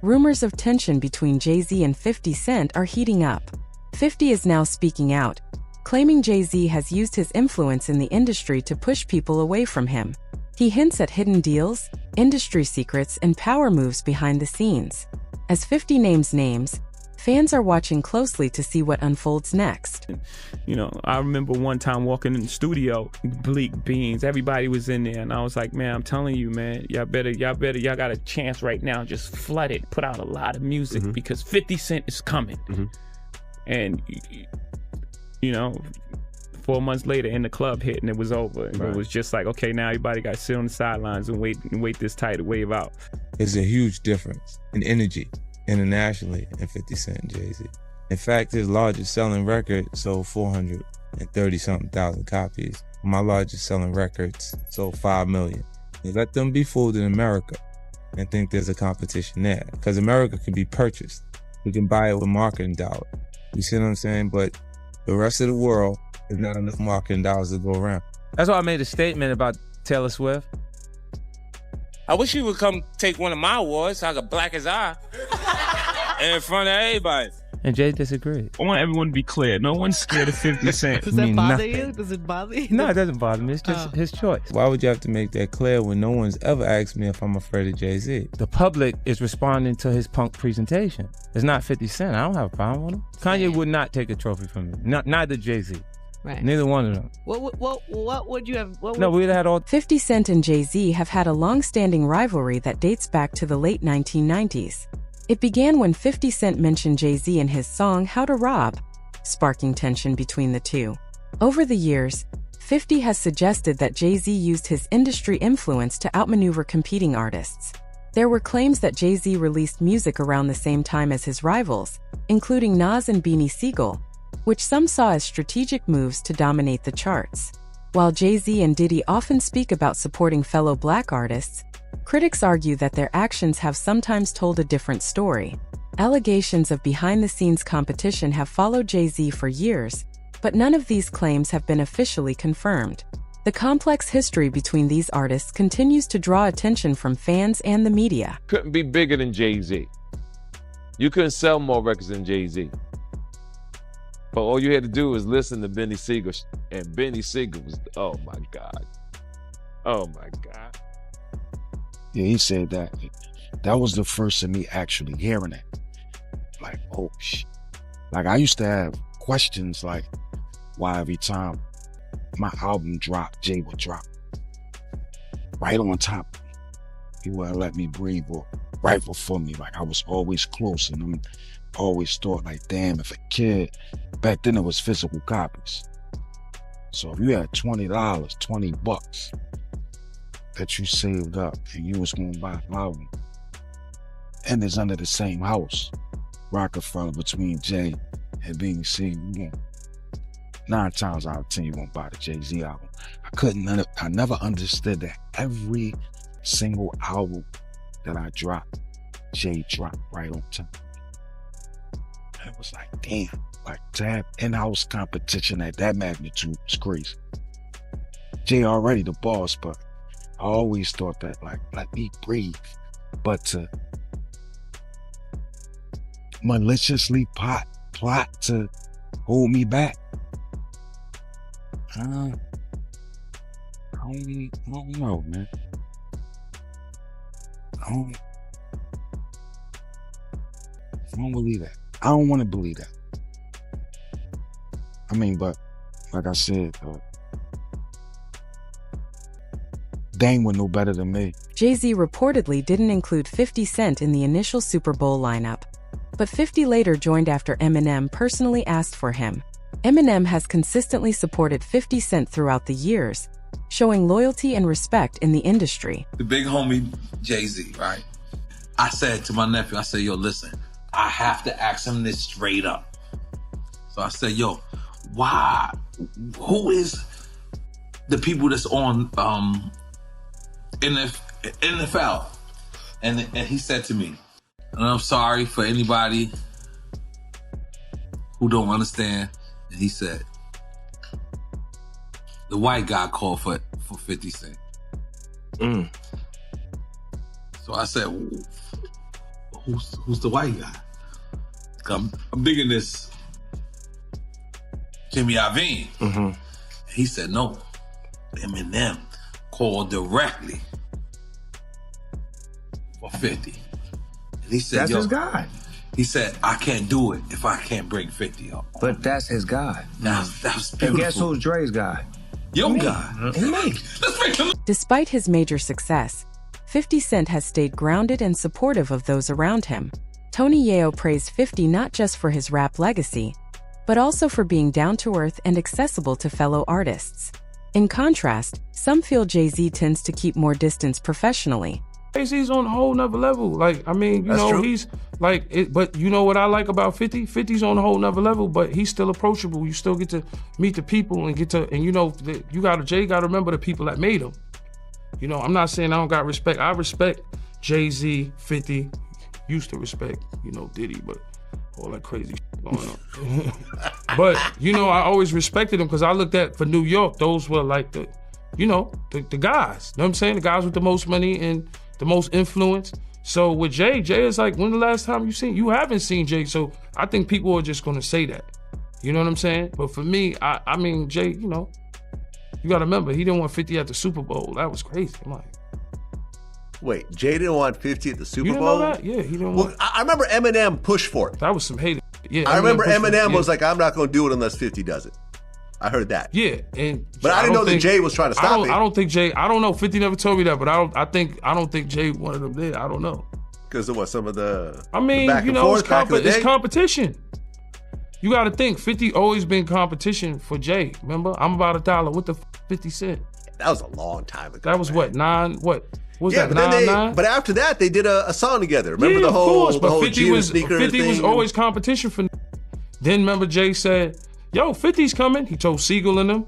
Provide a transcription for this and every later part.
rumors of tension between Jay-Z and 50 Cent are heating up. 50 is now speaking out, claiming Jay-Z has used his influence in the industry to push people away from him. He hints at hidden deals, industry secrets, and power moves behind the scenes. As 50 names names, fans are watching closely to see what unfolds next. You know, I remember one time walking in the studio, Bleak Beans, everybody was in there, and I was like, man, I'm telling you, man, y'all got a chance right now, just flood it, put out a lot of music, because 50 Cent is coming. And, you know, 4 months later, In the Club hit, and it was over. And it was just like, okay, now everybody got to sit on the sidelines and wait this tidal wave out. There's a huge difference in energy internationally in 50 Cent and Jay-Z. In fact, his largest selling record sold 430-something thousand copies. My largest selling records sold 5 million. Let them be fooled in America and think there's a competition there, because America can be purchased. We can buy it with marketing dollars. You see what I'm saying? But the rest of the world, there's not enough marketing dollars to go around. That's why I made a statement about Taylor Swift. I wish you would come take one of my awards so I could black his eye in front of everybody. And Jay disagreed. I want everyone to be clear. No one's scared of 50 Cent. Does that bother you? Does it bother you? No, it doesn't bother me. It's just his choice. Why would you have to make that clear when no one's ever asked me if I'm afraid of Jay-Z? The public is responding to his punk presentation. It's not 50 Cent. I don't have a problem with him. Kanye would not take a trophy from me. Neither Jay-Z. Right. Neither one of them. What would you have? We'd have had all. 50 Cent and Jay-Z have had a long-standing rivalry that dates back to the late 1990s. It began when 50 Cent mentioned Jay-Z in his song How to Rob, sparking tension between the two. Over the years, 50 has suggested that Jay-Z used his industry influence to outmaneuver competing artists. There were claims that Jay-Z released music around the same time as his rivals, including Nas and Beanie Sigel, which some saw as strategic moves to dominate the charts. While Jay-Z and Diddy often speak about supporting fellow black artists, critics argue that their actions have sometimes told a different story. Allegations of behind-the-scenes competition have followed Jay-Z for years, but none of these claims have been officially confirmed. The complex history between these artists continues to draw attention from fans and the media. Couldn't be bigger than Jay-Z. You couldn't sell more records than Jay-Z. But all you had to do was listen to Beanie Sigel, and Beanie Sigel was, oh my God. Oh my God. Yeah, he said that. That was the first of me actually hearing it. Like, oh shit. Like, I used to have questions like, why every time my album dropped, Jay would drop right on top. He wouldn't let me breathe or right before me. Like, I was always close, and I always thought like, damn, if a kid, back then it was physical copies. So if you had $20, $20 that you saved up and you was gonna buy an album, and it's under the same house, Rockefeller, between Jay and Beanie Sigel, 9 times out of 10 you won't buy the Jay-Z album. I never understood that every single album that I dropped, Jay dropped right on time. And it was like, damn, like to have in-house competition at that magnitude is crazy. Jay already the boss, but I always thought that, like, let me breathe. But to maliciously plot to hold me back, I don't know, man. I don't believe that. I don't want to believe that. I mean, but like I said, Dame was no better than me. Jay-Z reportedly didn't include 50 Cent in the initial Super Bowl lineup, but 50 later joined after Eminem personally asked for him. Eminem has consistently supported 50 Cent throughout the years, showing loyalty and respect in the industry. The big homie Jay-Z, right? I said to my nephew, I said, yo, listen, I have to ask him this straight up. So I said, yo, who is the people that's on NFL? And he said to me, and I'm sorry for anybody who don't understand, and he said, the white guy called for 50 Cent. So I said, who's the white guy? I'm digging this Jimmy Iovine. Mm-hmm. He said, no, Eminem called directly for 50. And he said, that's his guy. He said, I can't do it if I can't bring 50 up. But that's his guy. That's beautiful. And guess who's Dre's guy? Your guy. Me. Let's make him. Despite his major success, 50 Cent has stayed grounded and supportive of those around him. Tony Yeo praised 50 not just for his rap legacy, but also for being down-to-earth and accessible to fellow artists. In contrast, some feel Jay-Z tends to keep more distance professionally. Jay-Z's on a whole nother level. Like, I mean, you know, he's like, but you know what I like about 50? 50's on a whole nother level, but he's still approachable. You still get to meet the people and you know, Jay got to remember the people that made him. You know, I'm not saying I don't got respect. I respect Jay-Z, 50, used to respect, you know, Diddy, but all that crazy shit going on. But, you know, I always respected him because I looked at, for New York, those were like the, you know, the guys. You know what I'm saying? The guys with the most money and the most influence. So with Jay is like, when the last time you haven't seen Jay, so I think people are just gonna say that. You know what I'm saying? But for me, I mean, Jay, you know, you gotta remember, he didn't want 50 at the Super Bowl. That was crazy. I'm like, wait, Jay didn't want 50 at the Super you didn't Bowl? know that? Yeah, he didn't want. I remember Eminem pushed for it. That was some hate. Yeah, I remember Eminem was like, I'm not gonna do it unless 50 does it. I heard that. Yeah, but I didn't know that Jay was trying to stop it. I don't think Jay. I don't know. 50 never told me that, but I don't think Jay wanted him there. I don't know. Because of what? Some of the. I mean, the back you and know, forth, it's competition. You got to think. 50 always been competition for Jay. Remember, I'm about $1. What the 50 Cent? That was a long time ago. That was what 9? What was yeah, that? But 9? But after that, they did a song together. Remember yeah, the whole, of course, but 50 was sneaker 50 thing? was always competition for. Then remember Jay said, yo, 50's coming. He told Siegel and them,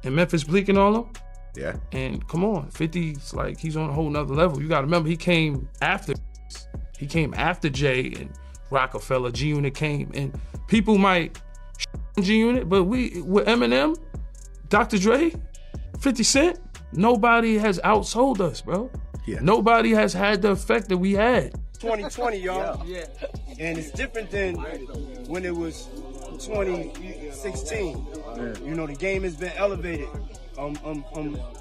and Memphis Bleak and all them. Yeah. And come on, 50's like, he's on a whole nother level. You gotta remember, he came after Jay and Rockefeller. G-Unit came, and people might G-Unit, but with Eminem, Dr. Dre, 50 Cent, nobody has outsold us, bro. Yeah. Nobody has had the effect that we had. 2020, y'all. Yeah. And it's different than when it was 2016. You know, the game has been elevated.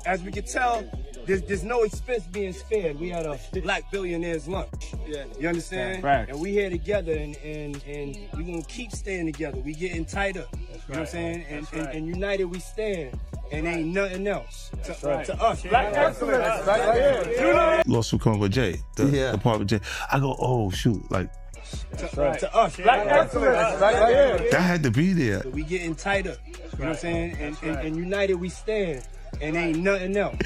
As we can tell, there's no expense being spared. We had a black billionaires lunch. Yeah. You understand? Right. And we here together, and we gonna keep staying together. We getting tighter. That's you know what I'm saying? And united we stand. And ain't nothing else to us. Black excellence. Right. Lawsuit coming with Jay. The part with Jay. I go, oh shoot, like to us. Black excellence. Right. That had to be there. We getting tighter. You know what I'm saying? And united we stand. And ain't nothing else.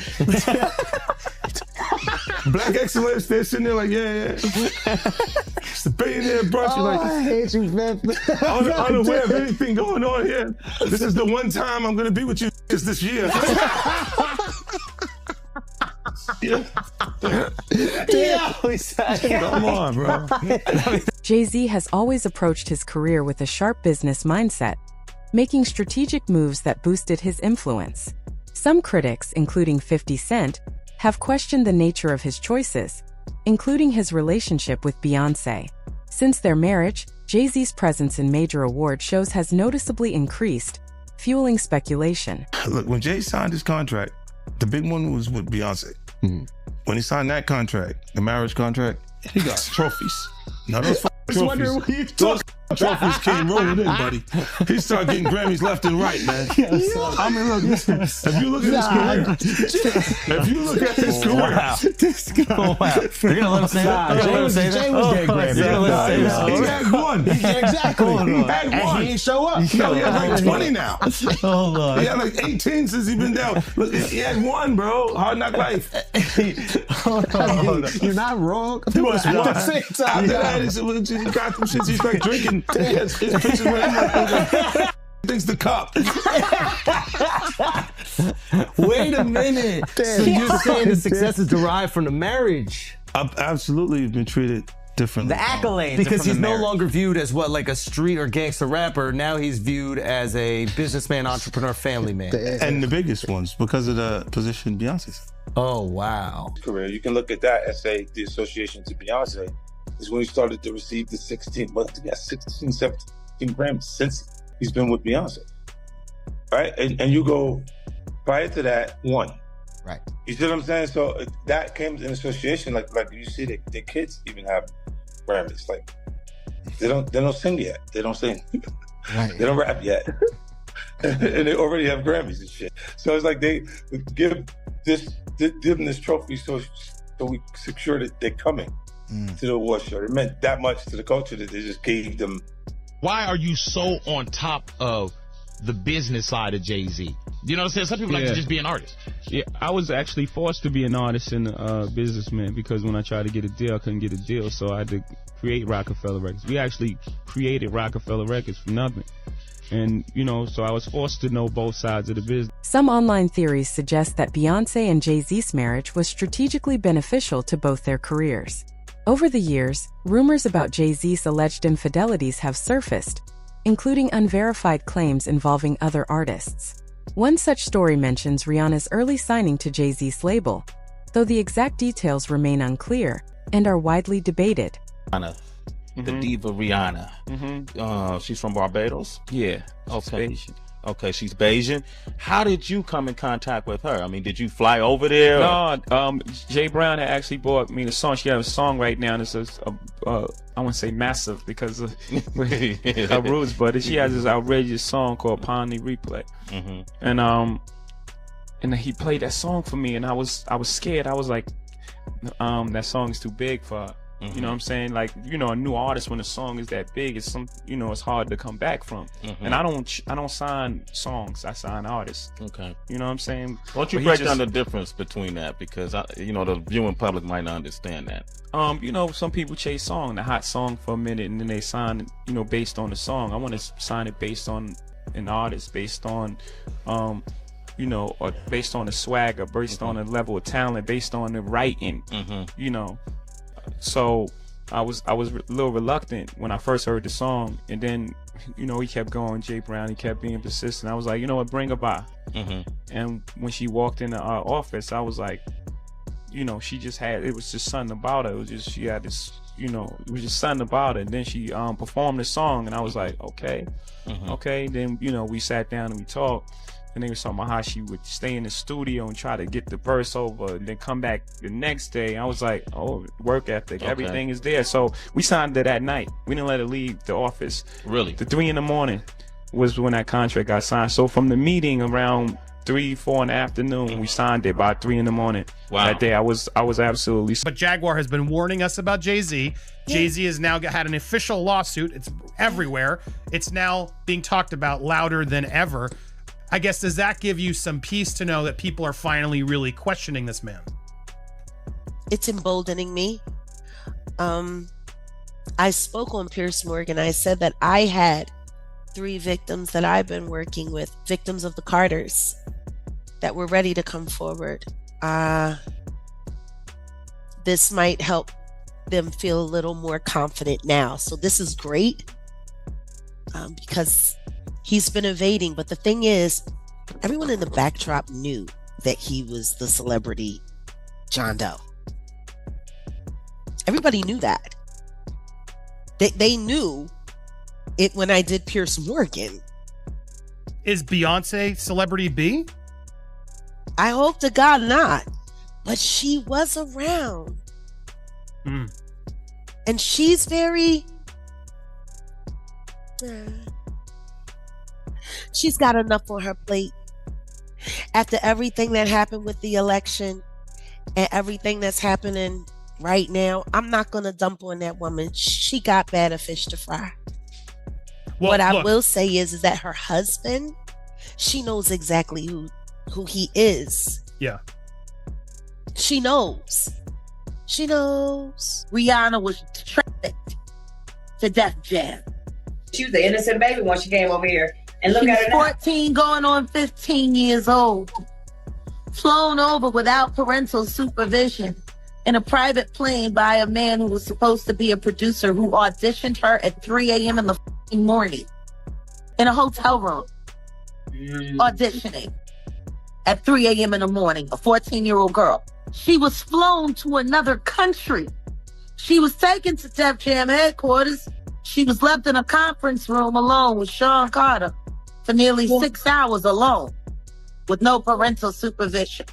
Black excellence, they're sitting there like, yeah. It's a billionaire brunch. You're like, I hate you, man. Unaware of anything going on here. This is the one time I'm gonna be with you this year. Come on, bro. Jay-Z has always approached his career with a sharp business mindset, making strategic moves that boosted his influence. Some critics, including 50 Cent, have questioned the nature of his choices, including his relationship with Beyoncé. Since their marriage, Jay-Z's presence in major award shows has noticeably increased, fueling speculation. Look, when Jay signed his contract, the big one was with Beyonce. Mm-hmm. When he signed that contract, the marriage contract, he got trophies. Now those trophies, trophies came rolling in, buddy. He started getting Grammys left and right, man. I mean, look, listen, if you look at his career, Wow. You're gonna let him say that? Jay was getting Grammys. He had one. Exactly. He had one. And he ain't show up. No, he had like 20 now. Hold on. He had like 18 since he been down. Look, he had one, bro. Hard Knock Life. Hold on. You're not wrong. At the same time. After that, he got them shits. He's like drinking. His pictures with him. Thinks the cup. Wait a minute. So you're saying the success is derived from the marriage? I've absolutely been treated differently. The accolades. Because he's no longer viewed as what, like a street or gangster rapper. Now he's viewed as a businessman, entrepreneur, family man. And the biggest ones because of the position Beyonce's. Oh, wow. Career. You can look at that and say the association to Beyonce is when he started to receive the 16, well, he got 16, 17 Grammys since he's been with Beyonce. Right? And you go, prior to that, 1. Right. You see what I'm saying? So that came in association, like you see the kids even have Grammys. Like they don't sing yet. They don't sing. Right. They don't rap yet. And they already have Grammys and shit. So it's like they give them this trophy so we secure that they're coming to the award show. It meant that much to the culture that they just gave them. Why are you so on top of the business side of Jay-Z? You know what I'm saying? Some people like to just be an artist. Yeah, I was actually forced to be an artist and a businessman because when I tried to get a deal, I couldn't get a deal. So I had to create Rockefeller Records. We actually created Rockefeller Records from nothing. And, so I was forced to know both sides of the business. Some online theories suggest that Beyonce and Jay-Z's marriage was strategically beneficial to both their careers. Over the years, rumors about Jay-Z's alleged infidelities have surfaced, including unverified claims involving other artists. One such story mentions Rihanna's early signing to Jay-Z's label, though the exact details remain unclear and are widely debated. The diva Rihanna. She's from Barbados? Yeah. Okay. Bayesian. Okay, she's Bayesian. How did you come in contact with her? I mean, did you fly over there? No, Jay Brown had actually bought me the song. She has a song right now, and it's I wouldn't say massive because of her roots, but she has this outrageous song called Upon the Replay. And he played that song for me, and I was scared. I was like, that song is too big for her. You know what I'm saying? Like, a new artist, when a song is that big, it's it's hard to come back from. And I don't sign songs, I sign artists. Okay. You know what I'm saying? Why don't you break down the difference between that? Because the viewing public might not understand that. Some people chase the hot song for a minute, and then they sign based on the song. I want to sign it based on an artist, based on or based on the swagger, based on the level of talent, based on the writing. So I was a little reluctant when I first heard the song, and then he kept going. Jay Brown, he kept being persistent. I was like, what, bring her by. And when she walked in our office, I was like, she just had, it was just something about her. It was just, she had this, it was just something about it. And then she performed the song, and I was like, okay. Then we sat down and we talked. And they were talking about how she would stay in the studio and try to get the verse over and then come back the next day. I was like, oh, work ethic, everything is there. So we signed it that night. We didn't let her leave the office. Really? The 3 a.m. was when that contract got signed. So from the meeting around 3, 4 in the afternoon, we signed it by 3 a.m. Wow. That day I was absolutely. But Jaguar has been warning us about Jay-Z. Jay-Z has now had an official lawsuit. It's everywhere. It's now being talked about louder than ever. I guess, does that give you some peace to know that people are finally really questioning this man? It's emboldening me. I spoke on Piers Morgan. I said that I had 3 victims that I've been working with, victims of the Carters, that were ready to come forward. This might help them feel a little more confident now. So this is great because he's been evading, but the thing is, everyone in the backdrop knew that he was the celebrity John Doe. Everybody knew that. They knew it when I did Piers Morgan. Is Beyonce celebrity B? I hope to God not, but she was around. And she's very... she's got enough on her plate. After everything that happened with the election and everything that's happening right now, I'm not going to dump on that woman. She got better fish to fry. Well, what I will say is that her husband, she knows exactly who he is. Yeah. She knows. She knows. Rihanna was trafficked to Def Jam. She was an innocent baby when she came over here. And look at her now. 14 going on 15 years old. Flown over without parental supervision in a private plane by a man who was supposed to be a producer who auditioned her at 3 a.m. in the morning in a hotel room. Auditioning at 3 a.m. in the morning, a 14-year-old girl. She was flown to another country She was taken to Def Jam headquarters. She was left in a conference room alone with Sean Carter for nearly 6 hours alone with no parental supervision.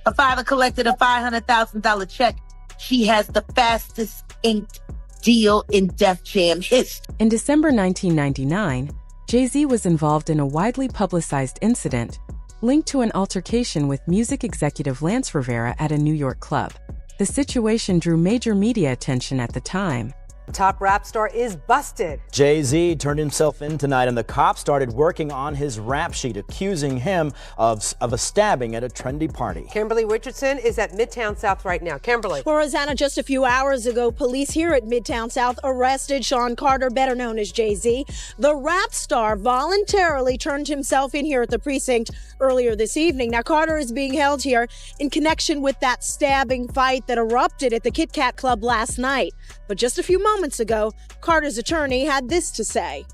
Her father collected a $500,000 check. She has the fastest inked deal in Def Jam history. In December 1999, Jay-Z was involved in a widely publicized incident linked to an altercation with music executive Lance Rivera at a New York club. The situation drew major media attention at the time. Top rap star is busted. Jay-Z turned himself in tonight, and the cops started working on his rap sheet, accusing him of a stabbing at a trendy party. Kimberly Richardson is at Midtown South right now. Kimberly. Well, Rosanna, just a few hours ago, police here at Midtown South arrested Sean Carter, better known as Jay-Z. The rap star voluntarily turned himself in here at the precinct earlier this evening. Now, Carter is being held here in connection with that stabbing fight that erupted at the Kit Kat Club last night. But just a few moments ago, Carter's attorney had this to say.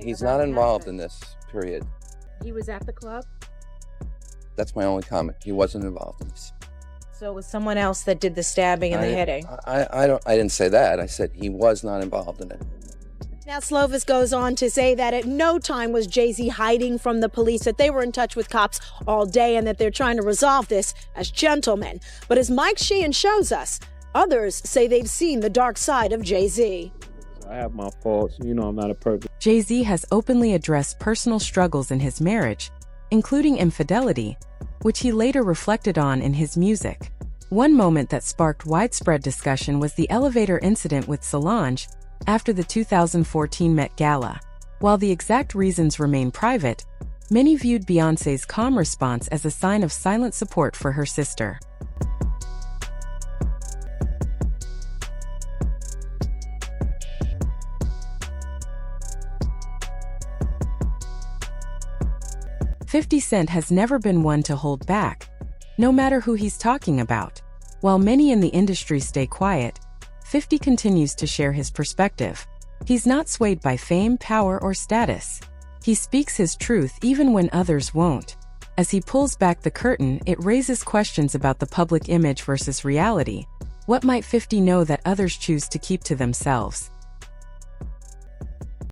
He's not involved in this, period. He was at the club? That's my only comment. He wasn't involved in this. So it was someone else that did the stabbing and the hitting? I didn't say that. I said he was not involved in it. Now, Slovis goes on to say that at no time was Jay-Z hiding from the police, that they were in touch with cops all day and that they're trying to resolve this as gentlemen. But as Mike Sheehan shows us, others say they've seen the dark side of Jay-Z. I have my faults. You know I'm not a perfect. Jay-Z has openly addressed personal struggles in his marriage, including infidelity, which he later reflected on in his music. One moment that sparked widespread discussion was the elevator incident with Solange after the 2014 Met Gala. While the exact reasons remain private, many viewed Beyoncé's calm response as a sign of silent support for her sister. $50 Cent has never been one to hold back, no matter who he's talking about. While many in the industry stay quiet, 50 continues to share his perspective. He's not swayed by fame, power, or status. He speaks his truth even when others won't. As he pulls back the curtain, it raises questions about the public image versus reality. What might 50 know that others choose to keep to themselves?